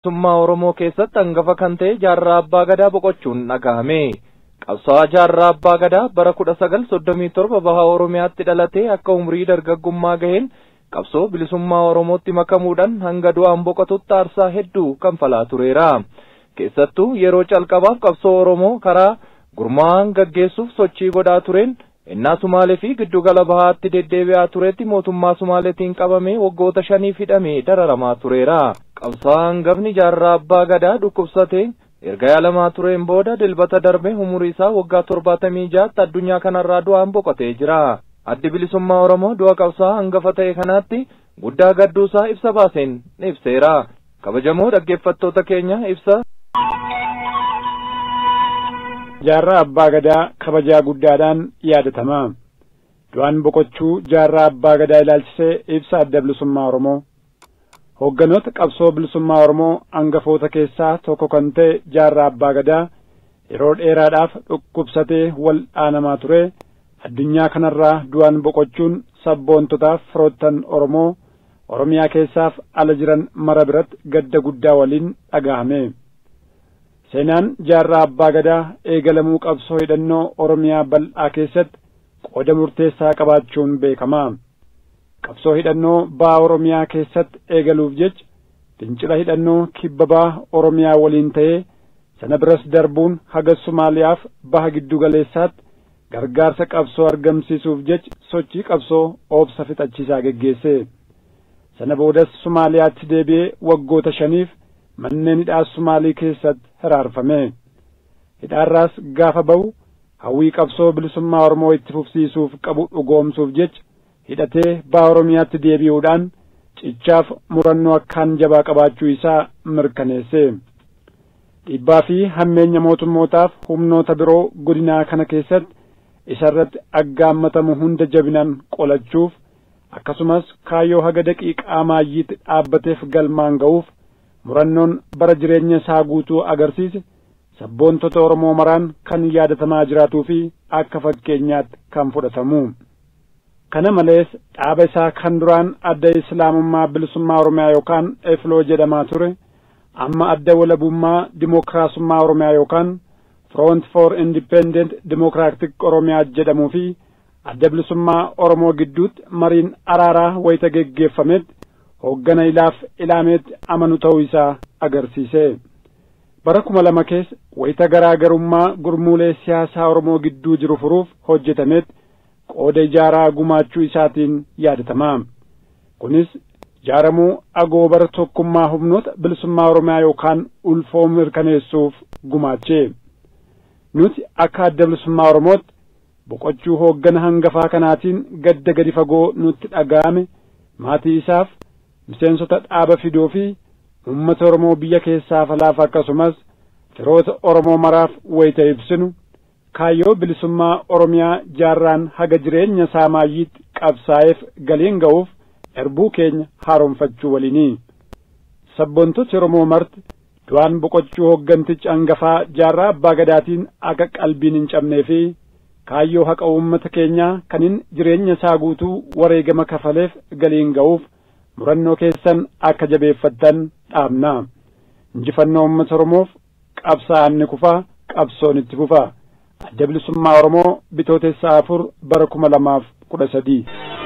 Summaa Oromoo keessatti hangafa kan ta'e Jaarraa Abbaa Gadaa boqochuun dhagahame. Qabsaa'aa Jaarraa Abbaa Gadaa bara 1937 baha Oromiyaatti dhalatee akka umrii dargaggummaa gaheen qabsoo bilisummaa Oromootti makamuudhaan hanga du'aan boqotutti aarsaa hedduu kanfalaa tureera. Keessattuu yeroo calqabaaf qabsoo Oromoo karaa gurmaa'aan gaggeessuuf sochii godhaa tureen innaa Sumaalee fi giddugala bahaatti deddeebi'aa turetti mootummaa Sumaaleetiin qabamee waggoota 5 hidhamee dararamaa tureera. Qabsaa'aan hangafni Jaarraa Abbaa Gadaa dhukkubsatee erga yaalamaa tureen booda dilbata darbe umurii isaa waggaa 76 addunyaa kanarraa du'aan boqotee jira. Addi bilisummaa Oromoo du'a qabsaa'aa hangafa ta'e kanaatti guddaa gadduusaa ibsa baaseen ibseera. Kabajamoo dhaggeeffattoota keenya ibsa. Jaarraa Abbaa Gadaa kabajaa guddaadhaan yaadatama. Du'aan boqochuu Jaarraa Abbaa Gadaa ilaalchisee ibsa adda bilisummaa Oromoo. Hoogganoota qabsoo bilisummaa Oromoo hangafoota keessaa tokko kan ta'e Jaarraa Abbaa Gadaa yeroo dheeraadhaaf dhukkubsatee wal dhaanamaa ture. Addunyaa kanarraa du'aan boqochuun sabboontotaaf firoottan Oromoo Oromiyaa keessaaf ala jiran mara biratti gadda guddaa waliin dhagahame. Seenaan Jaarraa Abbaa Gadaa eegalamuu qabsoo hidhannoo Oromiyaa bal'aa keessatti qooda murteessaa qabaachuun beekama. Qabsoo hidhannoo baha Oromiyaa keessatti eegaluuf jecha fincila hidhannoo kibba baha Oromiyaa waliin ta'ee sana biras darbuun haga Sumaaliyaaf baha giddu galeessaatti gargaarsa qabsoo argamsiisuuf jecha sochii qabsoo obsa fixachiisaa geggeesse. Sana boodas Sumaaliyaatti deebi'ee waggoota 5 manneen hidhaa Sumaalii keessatti hiraarfame. Hidhaarraas gaafa ba'u hawwii qabsoo bilisummaa Oromoo itti fufsiisuuf qabu dhugoomsuuf jecha hidhatee baha Oromiyaatti deebi'uudhaan cichaaf murannoo akkaan jabaa qabaachuu isaa mirkaneesse. Dhiibbaa fi hammeenya mootummootaaf humnoota biroo godinaa kana keessatti isarratti aggaammatamu hunda jabinaan qolachuuf akkasumas kaayyoo haga daqiiqaa maayyiitti dhaabbateef galmaan ga'uuf murannoon bara jireenya isaa guutuu agarsiise sabboontota Oromoo maraan kan yaadatamaa jiraatuu fi akka fakkeenyaatti kan fudhatamu. Kana malees dhaaba isaa kan duraan adda Islaamummaa bilisummaa Oromiyaa yookaan EFLO jedhamaa ture amma adda walabummaa Dimookiraasummaa Oromiyaa yookaan Front for Independent Democratic Oromiyaa jedhamuu fi adda bilisummaa Oromoo gidduutti mariin araaraa wayita geggeeffametti hooggana ilaaf ilaameetti amanu ta'uu isaa agarsiise. Bara 2000 keessa wayita garaagarummaa gurmuulee siyaasaa Oromoo gidduu jiru furuuf hojjetametti qooda ijaaraa gumaachuu isaatiin yaadatama. Kunis ijaaramuu agoobara tokkummaa humnoota bilisummaa Oromiyaa yookaan ulfoo mirkaneessuuf gumaache. Nuti akka adda bilisummaa Oromootti boqochuu hooggana hangafaa kanaatiin gadda gadi fagoo nutti dhaga'ame maatii isaaf miseensota dhaaba fidoo fi uummata Oromoo biyya keessaaf alaaf akkasumas firoota Oromoo maraaf wayita ibsinu kaayyoo bilisummaa Oromiyaa jaarraan haga jireenya isaa maayyiitti qabsaa'eef galiin ga'uuf erbuu keenya haaromfachuu waliini. Sabboontoti Oromoo marti du'aan boqochuu hoogganticha hangafaa Jaarraa Abbaa Gadaatiin akka qalbiin hin cabnee fi kaayyoo haqa uummata keenyaa kanin jireenya isaa guutuu wareegama kafaleef galiin ga'uuf murannoo keessan akka jabeeffattan dhaamna. Injifannoo uummata Oromoof qabsaa'aan ni kufaa, qabsoon itti fufaa. Adda bilisummaa Oromoo Bitootessa 4 bara 2013.